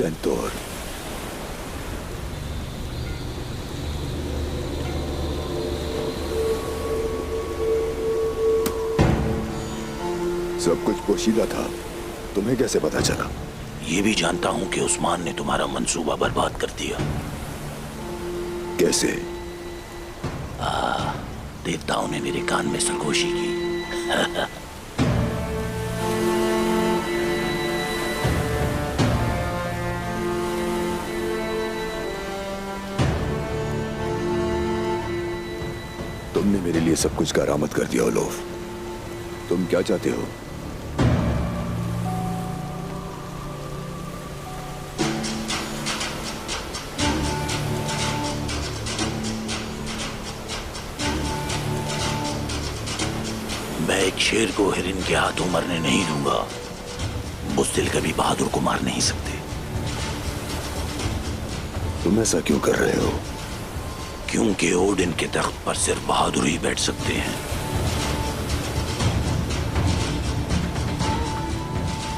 Centaur. सब कुछ पोशीदा था, तुम्हें कैसे पता चला? ये भी जानता हूं कि उस्मान ने तुम्हारा मंसूबा बर्बाद कर दिया। कैसे? देवताओं ने मेरे कान में सरगोशी की। तुमने मेरे लिए सब कुछ करामत कर दिया ओलोफ। तुम क्या चाहते हो? मैं एक शेर को हिरन के हाथों मरने नहीं दूंगा। बुज़दिल कभी बहादुर को मार नहीं सकते। तुम ऐसा क्यों कर रहे हो? क्योंकि ओडिन के तख्त पर सिर्फ बहादुर ही बैठ सकते हैं।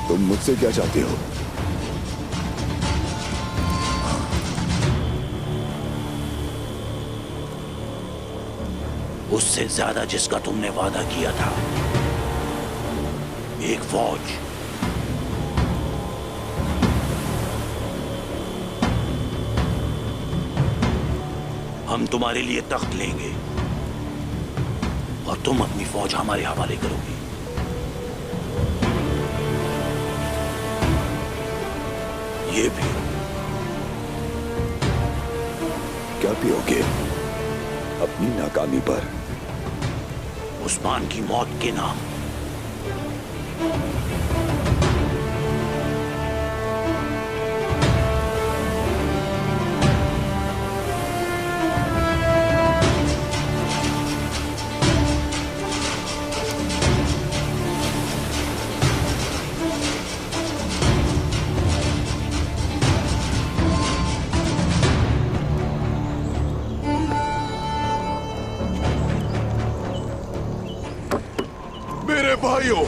तुम मुझसे क्या चाहते हो? उससे ज्यादा जिसका तुमने वादा किया था, एक फौज। हम तुम्हारे लिए तख्त लेंगे और तुम अपनी फौज हमारे हवाले करोगे। ये भी। क्या पियोगे? अपनी नाकामी पर? उस्मान की मौत के नाम। भाइयों,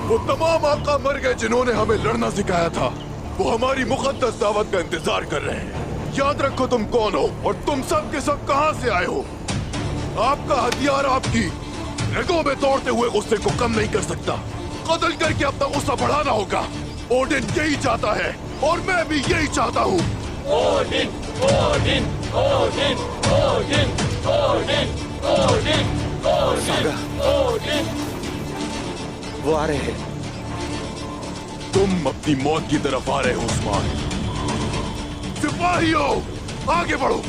वो तमाम आका मर गए जिन्होंने हमें लड़ना सिखाया था। वो हमारी मुकद्दस दावत का इंतजार कर रहे हैं। याद रखो तुम कौन हो और तुम सब के सब कहां से आए हो। आपका हथियार आपकी रगों में तोड़ते हुए गुस्से को कम नहीं कर सकता। कत्ल करके अपना गुस्सा बढ़ाना होगा। ओडिन यही चाहता है और मैं भी यही चाहता हूँ। Odin, Odin, Odin, Odin, Odin, Odin, Odin. वो आ रहे हैं। तुम अपनी मौत की तरफ आ रहे हो उस्मान। सिपाहियों, आगे बढ़ो।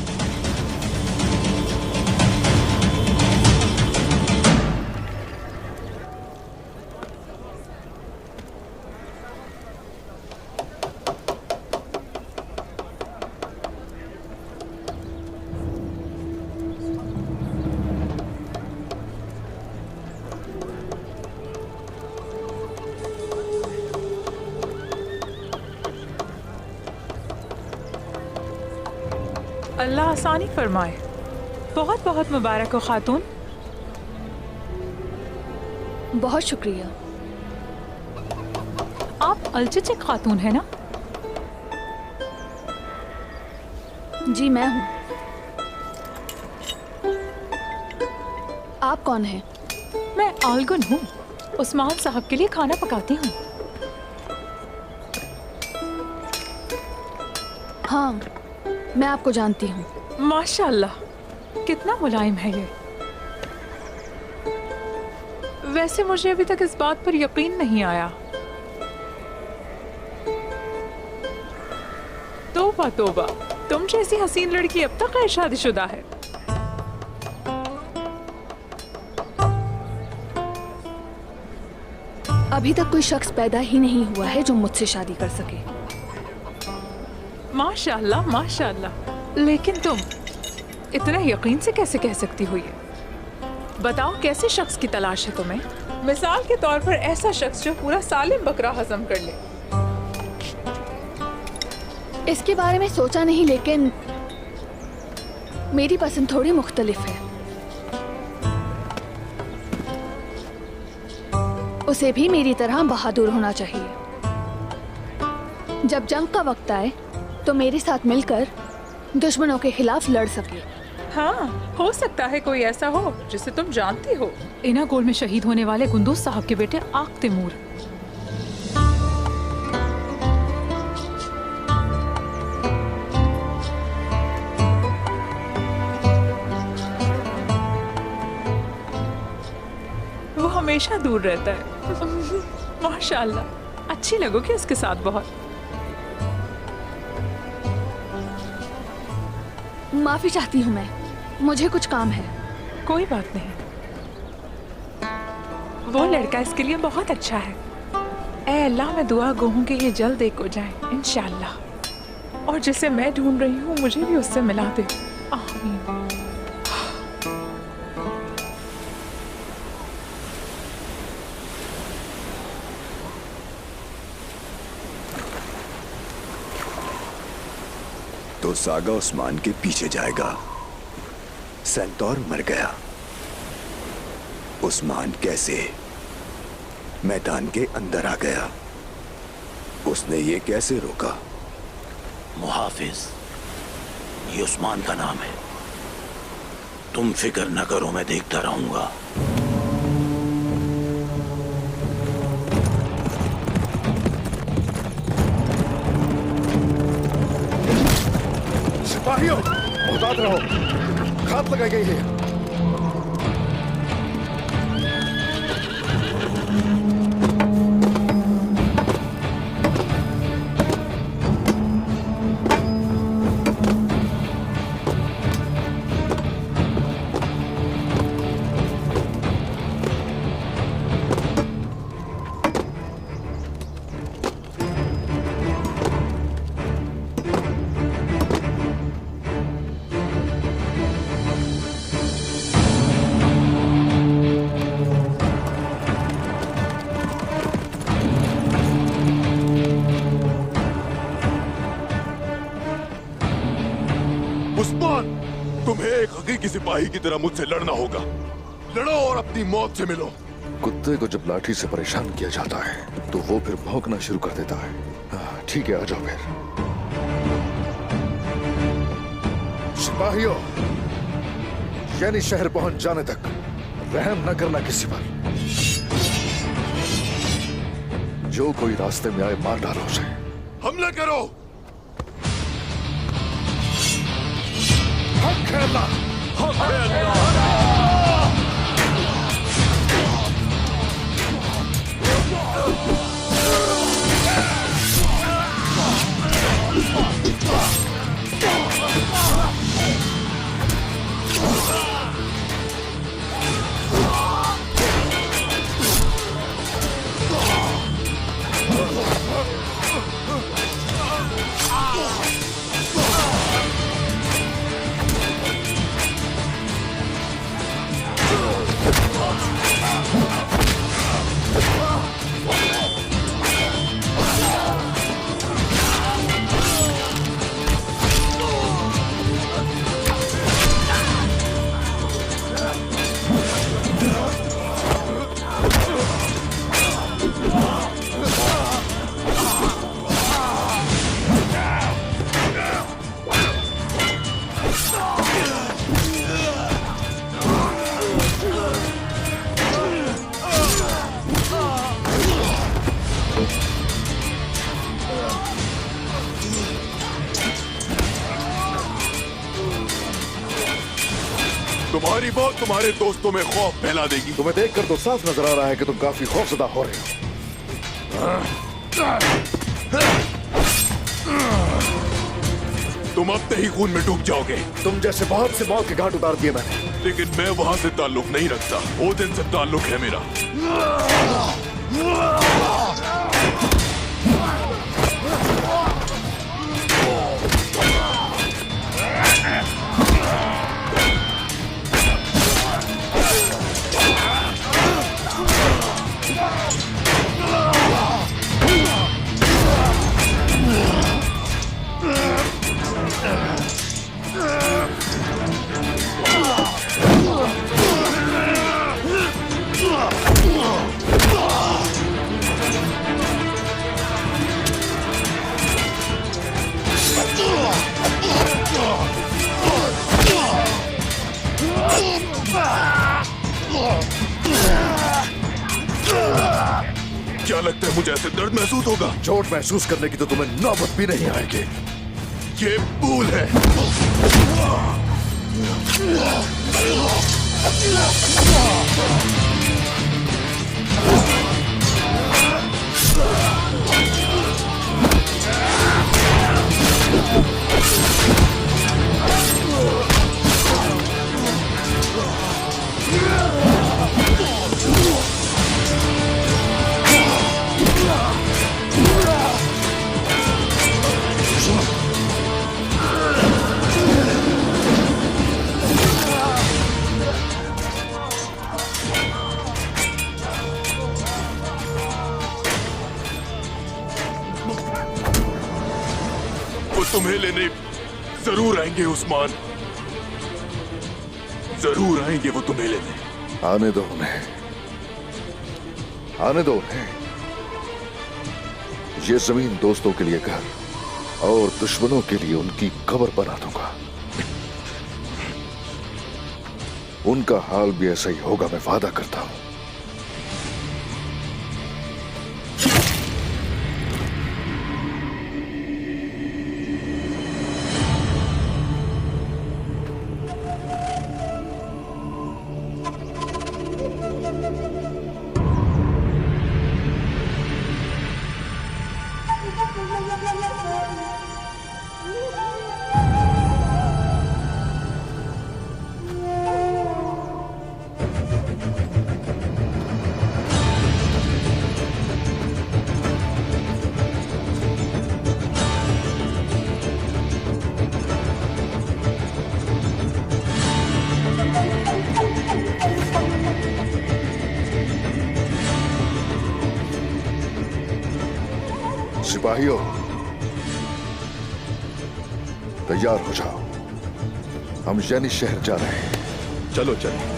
अल्लाह आसानी फरमाए। बहुत बहुत मुबारक हो खातून। बहुत शुक्रिया। आप अलचिचिक खातून है ना? जी मैं हूँ। आप कौन हैं? मैं आलगुन हूँ। उस्मान साहब के लिए खाना पकाती हूँ। हाँ, मैं आपको जानती हूँ। माशाअल्लाह, कितना मुलायम है ये। वैसे मुझे अभी तक इस बात पर यकीन नहीं आया। तौबा तौबा, तुम जैसी हसीन लड़की अब तक गैर शादीशुदा है। अभी तक कोई शख्स पैदा ही नहीं हुआ है जो मुझसे शादी कर सके। माशाअल्लाह माशाअल्लाह। लेकिन तुम इतना यकीन से कैसे कह सकती हो ये? बताओ, कैसे शख्स की तलाश है तुम्हें? मिसाल के तौर पर ऐसा शख्स जो पूरा सालिम बकरा हजम कर ले। इसके बारे में सोचा नहीं, लेकिन मेरी पसंद थोड़ी मुख्तलिफ है। उसे भी मेरी तरह बहादुर होना चाहिए। जब जंग का वक्त आए तो मेरे साथ मिलकर दुश्मनों के खिलाफ लड़ सके। हाँ, हो सकता है कोई ऐसा हो जिसे तुम जानती हो। इना गोल में शहीद होने वाले कुंदूज साहब के बेटे आक तैमूर। वो हमेशा दूर रहता है। माशाल्लाह, अच्छी लगोगी उसके साथ बहुत। माफी चाहती हूँ मैं, मुझे कुछ काम है। कोई बात नहीं, वो लड़का इसके लिए बहुत अच्छा है। ऐ अल्लाह, मैं दुआ गो हूँ कि ये जल्द एक हो जाए इंशाल्लाह। और जिसे मैं ढूंढ रही हूँ मुझे भी उससे मिला दे। आमीन। तो सागा उस्मान के पीछे जाएगा। सेंतौर मर गया, उस्मान कैसे मैदान के अंदर आ गया? उसने ये कैसे रोका? मुहाफिज, ये उस्मान का नाम है। तुम फिक्र न करो, मैं देखता रहूंगा। सिपाहियों, मुहतात रहो, घात लगाई गई है। उस्मान, तुम्हें एक हकीकी सिपाही की तरह मुझसे लड़ना होगा। लड़ो और अपनी मौत से मिलो। कुत्ते को जब लाठी से परेशान किया जाता है तो वो फिर भौंकना शुरू कर देता है। ठीक है, आ जाओ फिर। सिपाहियों, यानी शहर पहुंच जाने तक रहम न करना किसी पर। जो कोई रास्ते में आए मार डालो उसे। हमला करो। हक है अल्लाह, हक है अल्लाह। तुम्हारी मौत तुम्हारे दोस्तों में खौफ फैला देगी। तुम्हें देखकर तो साफ नजर आ रहा है कि तुम काफी खौफजदा हो रहे हो। तुम अपने ही खून में डूब जाओगे। तुम जैसे बहुत से मौत के घाट उतार दिए मैंने, लेकिन मैं वहां से ताल्लुक नहीं रखता। ओदिन से ताल्लुक है मेरा। क्या लगता है मुझे ऐसे दर्द महसूस होगा? चोट महसूस करने की तो तुम्हें नौबत भी नहीं आएगी। ये भूल है। वो तुम्हें लेने जरूर आएंगे उस्मान, जरूर आएंगे वो तुम्हें लेने। आने दो उन्हें, आने दो उन्हें। ये जमीन दोस्तों के लिए घर और दुश्मनों के लिए उनकी कब्र बना दूंगा। उनका हाल भी ऐसा ही होगा, मैं वादा करता हूं। सिपाहियों, तैयार हो जाओ, हम यानी शहर जा रहे हैं। चलो चलो।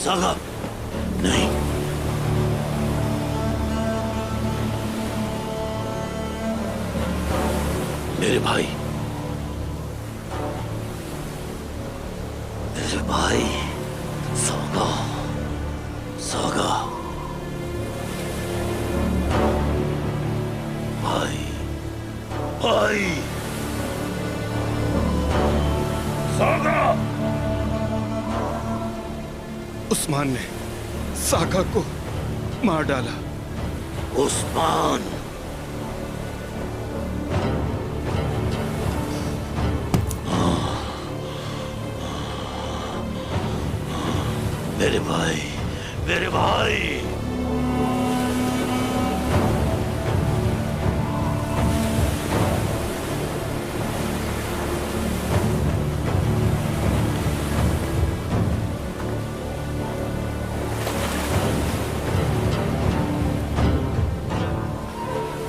सागा, नहीं। मेरे भाई, मेरे भाई, सागा, सागा, भाई, भाई, सागा। उस्मान ने सागा को मार डाला। उस्मान, मेरे भाई, मेरे भाई।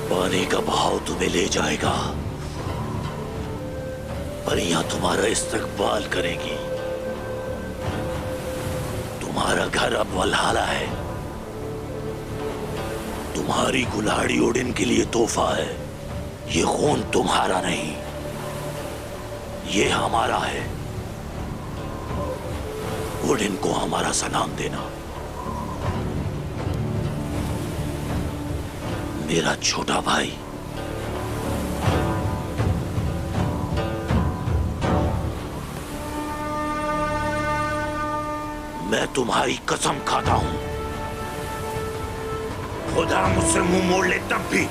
पानी का बहाव तुम्हें ले जाएगा, परियां तुम्हारा इस्तकबाल करेगी। तुम्हारा घर अब वल्हाला है। तुम्हारी कुल्हाड़ी ओडिन के लिए तोहफा है। ये खून तुम्हारा नहीं, ये हमारा है। ओडिन को हमारा सलाम देना। मेरा छोटा भाई। मैं तुम्हारी कसम खाता हूं, खुदा मुझसे मुंह मोड़ ले तब भी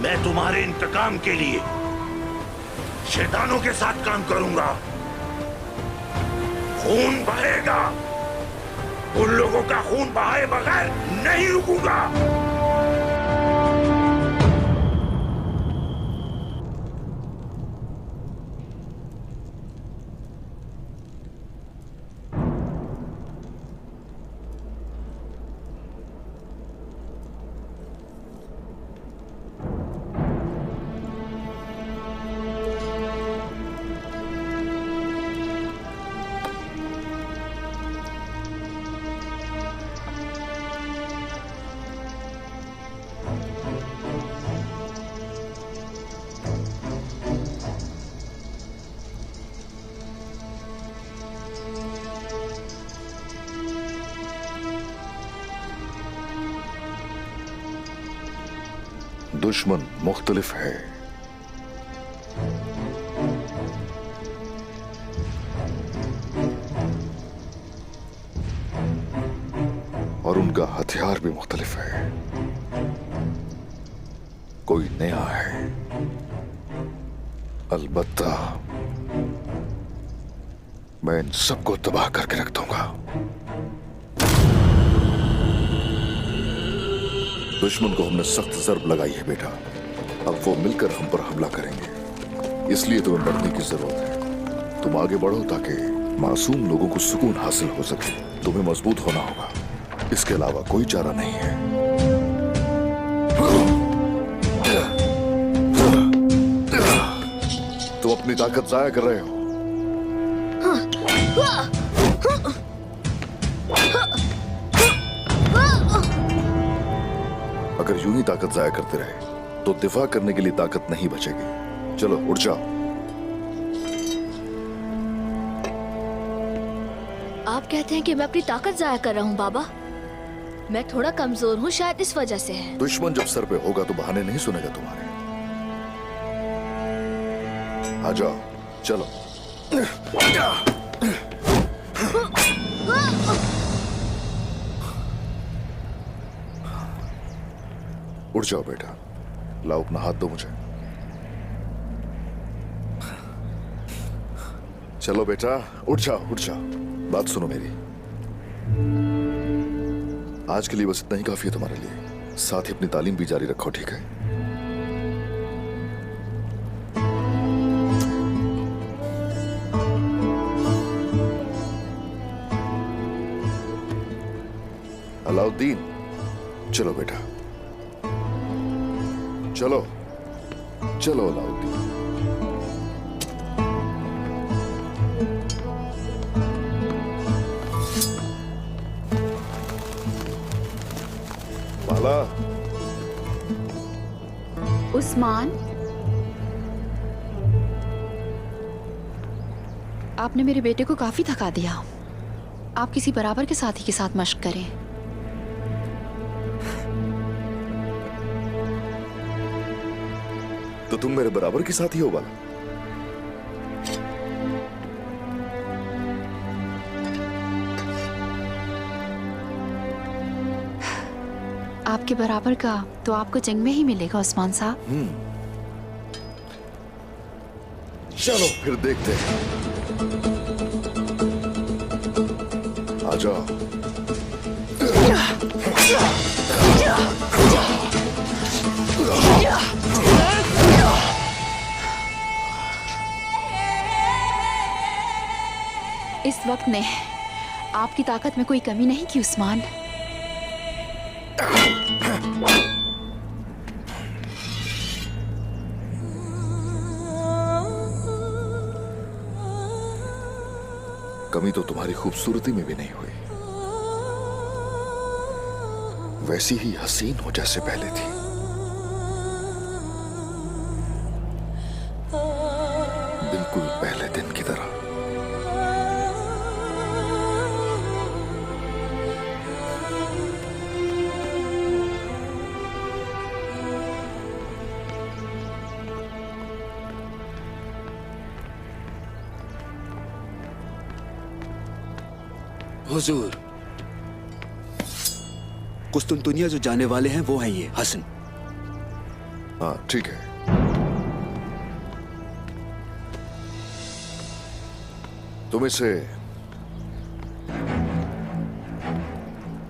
मैं तुम्हारे इंतकाम के लिए शैतानों के साथ काम करूंगा। खून बहेगा, उन लोगों का खून बहाए बगैर नहीं रुकूंगा। दुश्मन मुख्तलिफ है, और उनका हथियार भी मुख्तलिफ है। कोई नया है, अलबत्ता मैं इन सबको तबाह करके रख दूंगा। दुश्मन को हमने सख्त ज़र्ब लगाई है बेटा, अब वो मिलकर हम पर हमला करेंगे, इसलिए तुम्हें बढ़ने की जरूरत है। तुम आगे बढ़ो ताकि मासूम लोगों को सुकून हासिल हो सके। तुम्हें मजबूत होना होगा, इसके अलावा कोई चारा नहीं है। तुम अपनी ताकत जाया कर रहे हो। अगर यूं ही ताकत जाया करते रहे तो दिफा करने के लिए ताकत नहीं बचेगी। चलो उठ जाओ। आप कहते हैं कि मैं अपनी ताकत जाया कर रहा हूँ बाबा? मैं थोड़ा कमजोर हूँ, शायद इस वजह से है। दुश्मन जब सर पे होगा तो बहाने नहीं सुनेगा तुम्हारे। आ जाओ, चलो। उठ जाओ बेटा, लाओ अपना हाथ दो मुझे। चलो बेटा, उठ जाओ उठ जाओ। बात सुनो मेरी, आज के लिए बस इतना ही काफी है तुम्हारे लिए। साथ ही अपनी तालीम भी जारी रखो, ठीक है? अलाउद्दीन, चलो बेटा, चलो चलो अलाउद्दीन। माला। उस्मान, आपने मेरे बेटे को काफी थका दिया। आप किसी बराबर के साथी के साथ मशक करें। तो तुम मेरे बराबर की साथी हो बाला? आपके बराबर का तो आपको जंग में ही मिलेगा उस्मान साहब। चलो फिर देखते हैं। आ जाओ। इस वक्त ने आपकी ताकत में कोई कमी नहीं की उस्मान। कमी तो तुम्हारी खूबसूरती में भी नहीं हुई, वैसी ही हसीन हो जैसे पहले थी। बिल्कुल पहले दिन की तरह। हुजूर, कुस्तुनतुनिया जो जाने वाले हैं वो हैं ये हसन। हाँ ठीक है। तुम इसे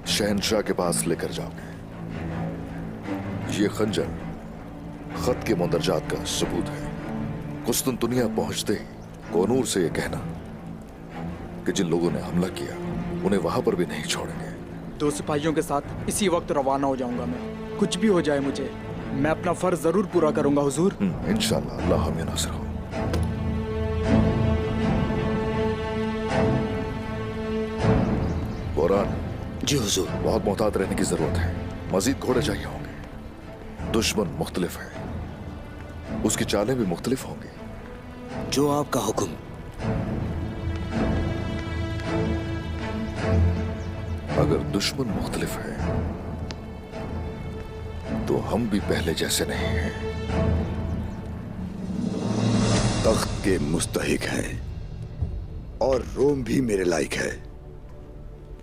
शहंशाह के पास लेकर जाओगे। ये खंजर खत के मुंदरजात का सबूत है। कुस्तुनतुनिया पहुंचते ही कोनूर से ये कहना कि जिन लोगों ने हमला किया उन्हें वहां पर भी नहीं छोड़ेंगे। 2 सिपाहियों के साथ इसी वक्त रवाना हो जाऊंगा मैं। कुछ भी हो जाए मुझे, मैं अपना फर्ज जरूर पूरा करूंगा हुजूर। इंशाअल्लाह, अल्लाह हमें नासिर हो। बोरान। जी हुजूर। बहुत मोहतात रहने की जरूरत है। मजीद घोड़े चाहिए होंगे। दुश्मन मुख्तलिफ है, उसकी चालें भी मुख्तलिफ होंगी। जो आपका हुक्म। अगर दुश्मन मुख्तलिफ है तो हम भी पहले जैसे नहीं हैं। तख्त के मुस्तहिक हैं और रोम भी मेरे लायक है।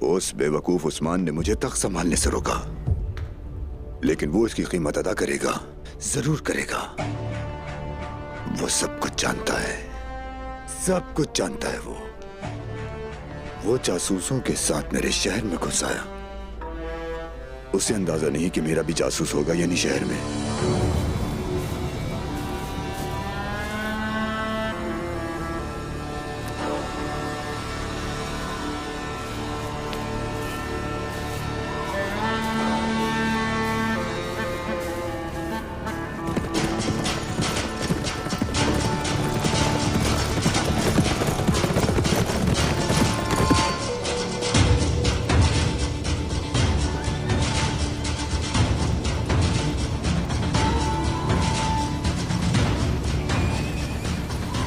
उस बेवकूफ उस्मान ने मुझे तख्त संभालने से रोका, लेकिन वो इसकी कीमत अदा करेगा, जरूर करेगा। वो सब कुछ जानता है, सब कुछ जानता है। वो जासूसों के साथ मेरे शहर में घुस आया। उसे अंदाजा नहीं कि मेरा भी जासूस होगा यानी शहर में।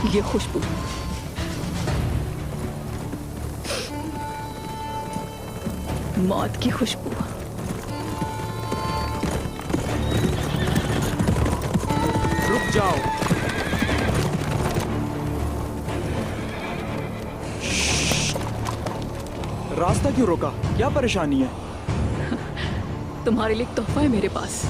ये खुशबू, मौत की खुशबू। रुक जाओ। रास्ता क्यों रोका? क्या परेशानी है? तुम्हारे लिए एक तोहफा है मेरे पास।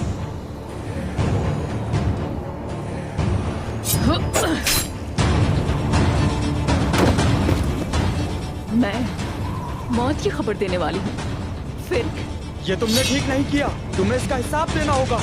मैं मौत की खबर देने वाली हूँ। फिर ये तुमने ठीक नहीं किया, तुम्हें इसका हिसाब देना होगा।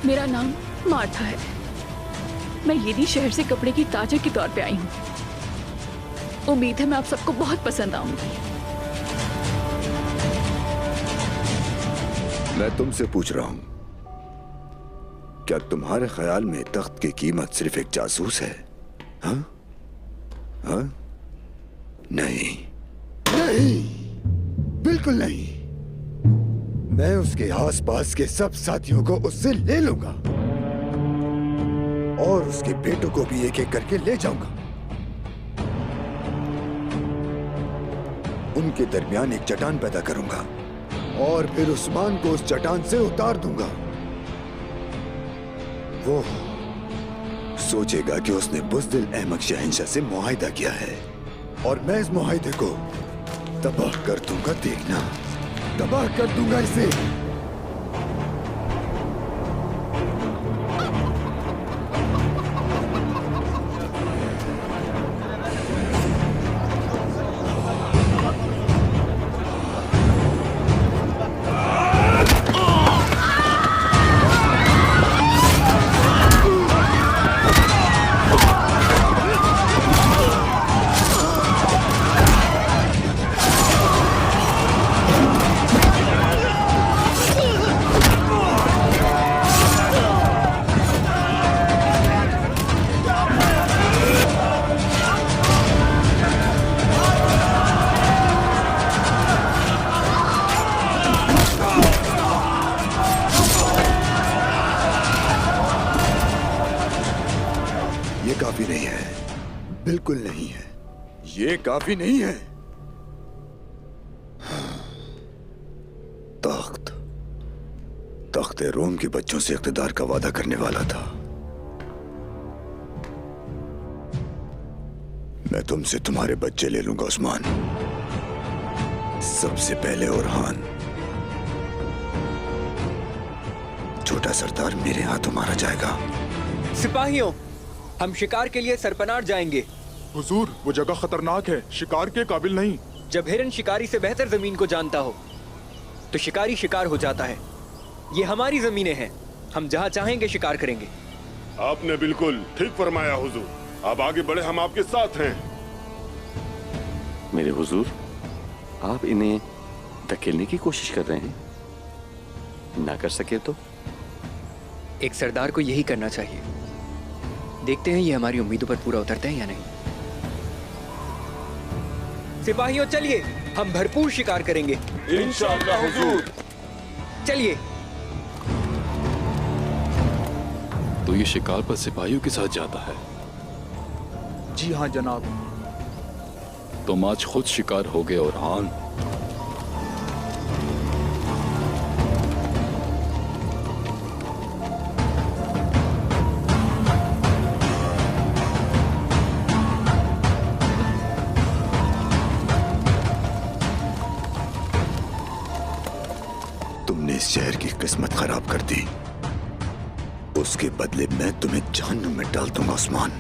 मेरा नाम मार्था है। मैं येदी शहर से कपड़े की ताजर के तौर पे आई हूँ। उम्मीद है मैं आप सबको बहुत पसंद आऊंगी। मैं तुमसे पूछ रहा हूं, क्या तुम्हारे ख्याल में तख्त की कीमत सिर्फ एक जासूस है? हाँ? हाँ? नहीं, नहीं, बिल्कुल नहीं। मैं उसके आसपास के सब साथियों को उससे ले लूंगा और उसके बेटों को भी एक एक करके ले जाऊंगा। उनके दरमियान एक चट्टान पैदा करूंगा और फिर उस्मान को उस चट्टान से उतार दूंगा। वो सोचेगा कि उसने बुज़दिल अहमद शहंशाह से मुआहिदा किया है और मैं इस मुआहिदे को तबाह कर दूंगा। देखना, तबाह कर दूंगा इसे। ये काफी नहीं है, बिल्कुल नहीं है, ये काफी नहीं है। तख्त रोम के बच्चों से इख्तिदार का वादा करने वाला था। मैं तुमसे तुम्हारे बच्चे ले लूंगा उस्मान। सबसे पहले ओरहान, छोटा सरदार मेरे हाथों मारा जाएगा। सिपाहियों, हम शिकार के लिए सरपनार जाएंगे। हुजूर, वो जगह खतरनाक है, शिकार के काबिल नहीं। जब हिरन शिकारी से बेहतर जमीन को जानता हो तो शिकारी शिकार हो जाता है। ये हमारी जमीनें हैं, हम जहाँ चाहेंगे शिकार करेंगे। आपने बिल्कुल ठीक फरमाया हुजूर। आप आगे बढ़े, हम आपके साथ हैं। मेरे हुजूर, आप इन्हें धकेलने की कोशिश कर रहे हैं, ना कर सके तो? एक सरदार को यही करना चाहिए। देखते हैं ये हमारी उम्मीदों पर पूरा उतरते हैं या नहीं। सिपाहियों चलिए, हम भरपूर शिकार करेंगे। इंशाअल्लाह हुजूर। चलिए। तो ये शिकार पर सिपाहियों के साथ जाता है? जी हाँ जनाब। तुम आज खुद शिकार हो गए ओरहान। तुमने इस शहर की किस्मत खराब कर दी, उसके बदले मैं तुम्हें जहन्नुम में डाल दूंगा उस्मान।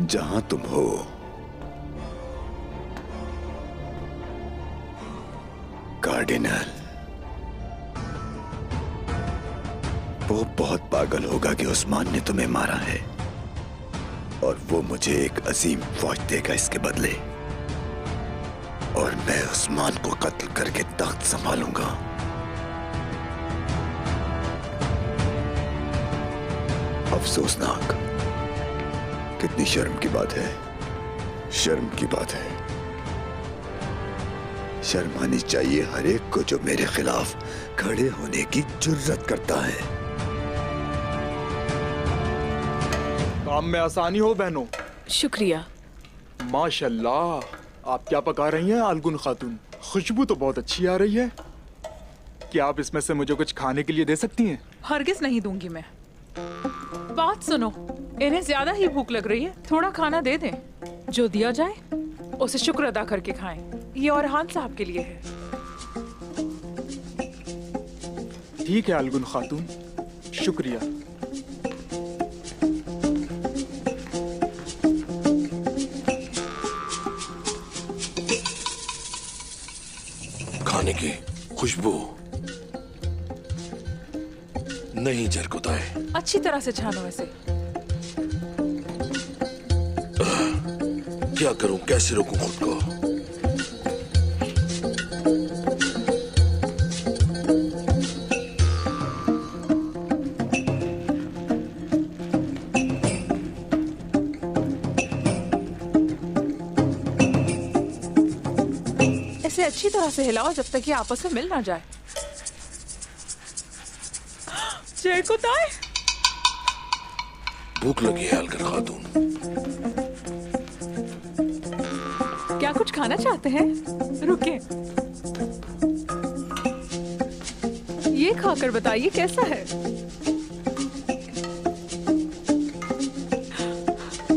जहां तुम हो कार्डिनल, वो बहुत पागल होगा कि उस्मान ने तुम्हें मारा है, और वो मुझे एक अजीम फौज देगा इसके बदले, और मैं उस्मान को कत्ल करके तख्त संभालूंगा। अफसोसनाक, कितनी शर्म की बात है, शर्म की बात है। शर्म आनी चाहिए हर एक को जो मेरे खिलाफ खड़े होने की जुर्रत करता है। काम में आसानी हो बहनों। शुक्रिया। माशाल्लाह, आप क्या पका रही हैं अलगुन खातून? खुशबू तो बहुत अच्छी आ रही है। क्या आप इसमें से मुझे कुछ खाने के लिए दे सकती हैं? हरगिज नहीं दूंगी मैं। बात सुनो, इन्हें ज्यादा ही भूख लग रही है, थोड़ा खाना दे दें। जो दिया जाए उसे शुक्र अदा करके खाएं। ये ओरहान साहब के लिए है। ठीक है अलगुन खातून, शुक्रिया। खाने की खुशबू नहीं झरकुताए। अच्छी तरह से छानो इसे। क्या करूं, कैसे रोकूं खुद को? इसे अच्छी तरह से हिलाओ जब तक ये आपस में मिल ना जाए। झरकुताए। भूख लगी है अलगन खातून। क्या कुछ खाना चाहते हैं? रुके, ये खाकर बताइए कैसा है।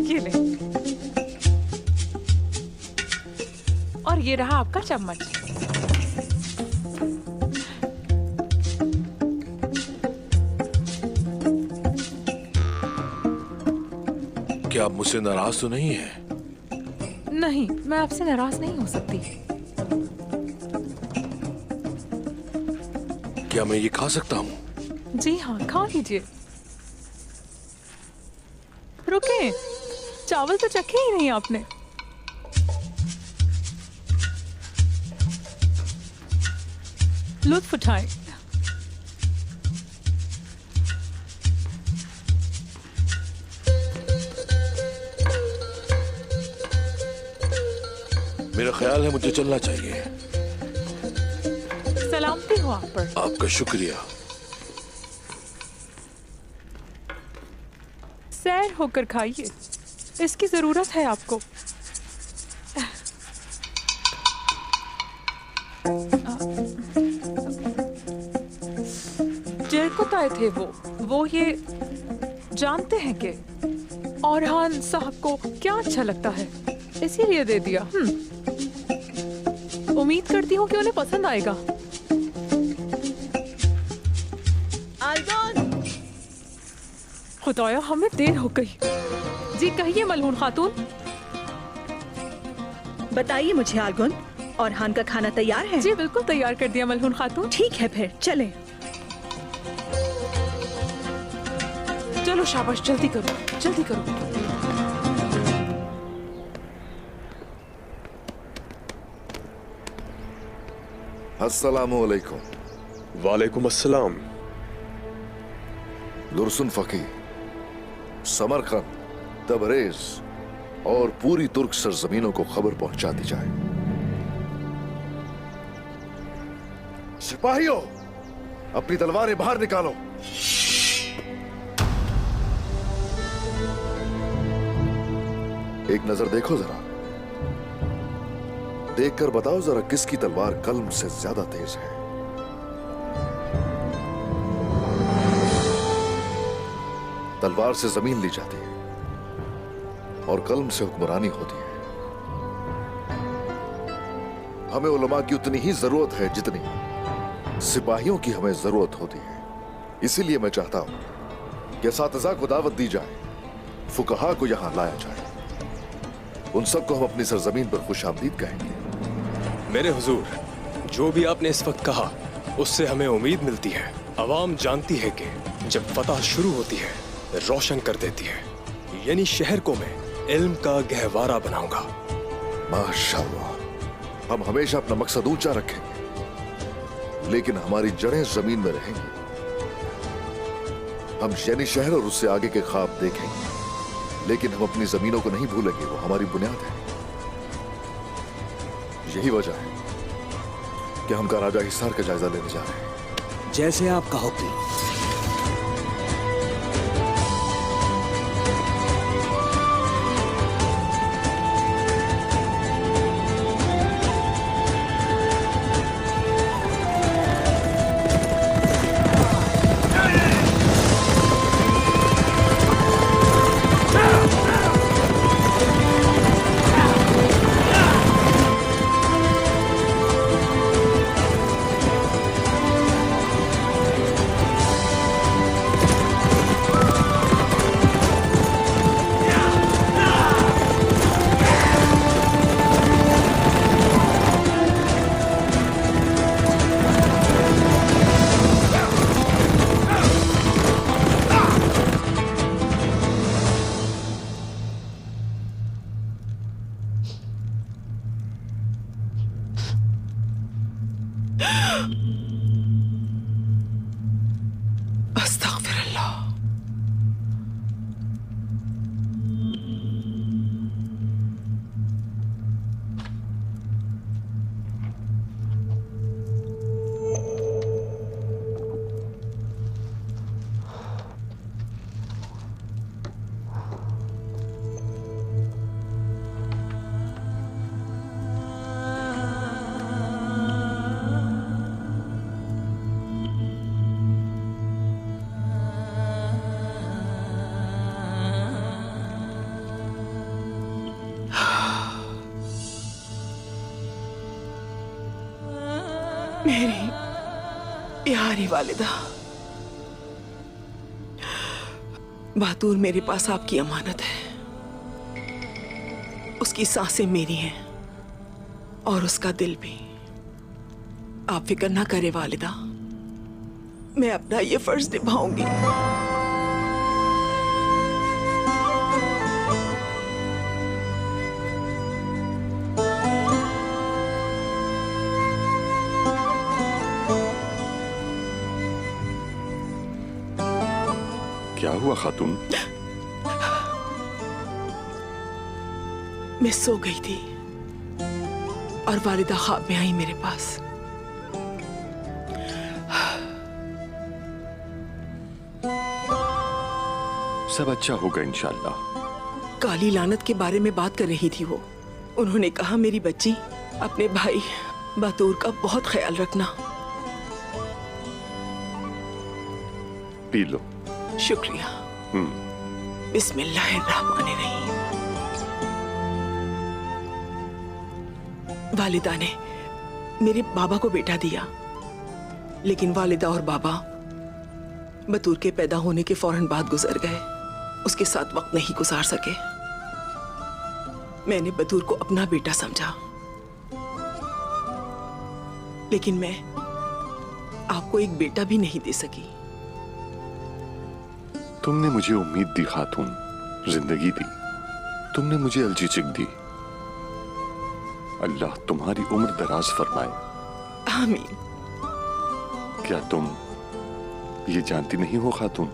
ये ले, और ये रहा आपका चम्मच। क्या आप मुझसे नाराज तो नहीं है? नहीं, मैं आपसे नाराज नहीं हो सकती। क्या मैं ये खा सकता हूँ? जी हाँ, खा लीजिए। रुके, चावल तो चखे ही नहीं आपने। लुत्फ उठाएं। मेरा ख्याल है मुझे चलना चाहिए। सलाम मानती हूँ आप पर। आपका शुक्रिया। सैर होकर खाइए, इसकी जरूरत है आपको। जेरकुत आए थे वो ये जानते हैं कि औरहान साहब को क्या अच्छा लगता है, इसीलिए दे दिया। उम्मीद करती हूँ कि उन्हें पसंद आएगा। खुदाया हमें देर हो गई। जी कहिए मलहून खातून। बताइए मुझे आलगुन, औरहान का खाना तैयार है? जी बिल्कुल तैयार कर दिया मलहून खातून। ठीक है फिर चलें। चलो शाबाश, जल्दी करो जल्दी करो। अस्सलामु अलैकुम। वालेकुम अस्सलाम। दुरसुन फकी, समरकंद, तबरेज और पूरी तुर्क सरजमीनों को खबर पहुंचा दी जाए। सिपाहियों, अपनी तलवारें बाहर निकालो। एक नजर देखो जरा, देखकर बताओ जरा किसकी तलवार कल्म से ज्यादा तेज है। तलवार से जमीन ली जाती है और कल्म से हुक्मरानी होती है। हमें उलमा की उतनी ही जरूरत है जितनी सिपाहियों की हमें जरूरत होती है। इसीलिए मैं चाहता हूं कि असातिज़ा को दावत दी जाए, फुकहा को यहां लाया जाए। उन सबको हम अपनी सरजमीन पर खुशामदीद कहेंगे। मेरे हुजूर, जो भी आपने इस वक्त कहा उससे हमें उम्मीद मिलती है। अवाम जानती है कि जब फतह शुरू होती है रोशन कर देती है, यानी शहर को मैं इल्म का गहवारा बनाऊंगा। माशाअल्लाह, हम हमेशा अपना मकसद ऊंचा रखेंगे, लेकिन हमारी जड़ें जमीन में रहेंगी। हम यानी शहर और उससे आगे के ख्वाब देखेंगे, लेकिन हम अपनी जमीनों को नहीं भूलेंगे, वो हमारी बुनियाद है। यही वजह है कि हम का राजा हिसार का जायजा लेने जा रहे हैं। जैसे आपका हुक्म। मेरी प्यारी वालिदा, बहादुर मेरे पास आपकी अमानत है। उसकी सांसें मेरी हैं और उसका दिल भी। आप फिक्र ना करें वालिदा, मैं अपना ये फर्ज निभाऊंगी। क्या हुआ खातून? मैं सो गई थी और वालिदा ख्वाब में आई मेरे पास। सब अच्छा होगा इंशाल्लाह। काली लानत के बारे में बात कर रही थी वो। उन्होंने कहा मेरी बच्ची अपने भाई बातूर का बहुत ख्याल रखना। P low. शुक्रिया। बिस्मिल्लाहिर्रहमानिर्रहीम। वालिदा ने मेरे बाबा को बेटा दिया, लेकिन वालिदा और बाबा बतूर के पैदा होने के फौरन बाद गुजर गए। उसके साथ वक्त नहीं गुजार सके। मैंने बतूर को अपना बेटा समझा, लेकिन मैं आपको एक बेटा भी नहीं दे सकी। तुमने मुझे उम्मीद दी खातून, जिंदगी दी। तुमने मुझे अलजीचिक दी। अल्लाह तुम्हारी उम्र दराज फरमाए। आमीन। क्या तुम ये जानती नहीं हो खातून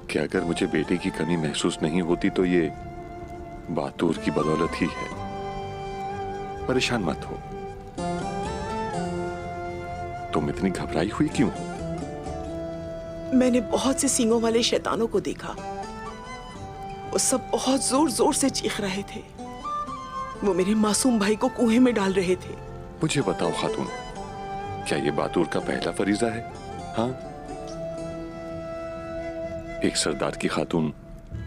कि अगर मुझे बेटे की कमी महसूस नहीं होती तो ये बातूर की बदौलत ही है। परेशान मत हो। तुम इतनी घबराई हुई क्यों हो? मैंने बहुत से सींगों वाले शैतानों को देखा। वो सब बहुत जोर जोर से चीख रहे थे। वो मेरे मासूम भाई को कुएं में डाल रहे थे। मुझे बताओ खातून, क्या ये बातूर का पहला फरीजा है? हाँ, एक सरदार की खातून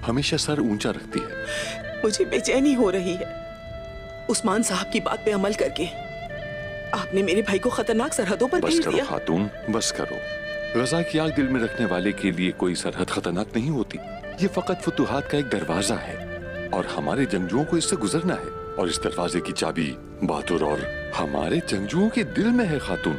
हमेशा सर ऊंचा रखती है। मुझे बेचैनी हो रही है। उस्मान साहब की बात पे अमल करके आपने मेरे भाई को खतरनाक सरहदों पर भेज दिया। खातून बस करो। गजा की आग दिल में रखने वाले के लिए कोई सरहद खतरनाक नहीं होती। ये फकत फुतूहात का एक दरवाजा है और हमारे जंगजुओं को इससे गुजरना है। और इस दरवाजे की चाबी बातूर और हमारे जंगजुओं के दिल में है खातून।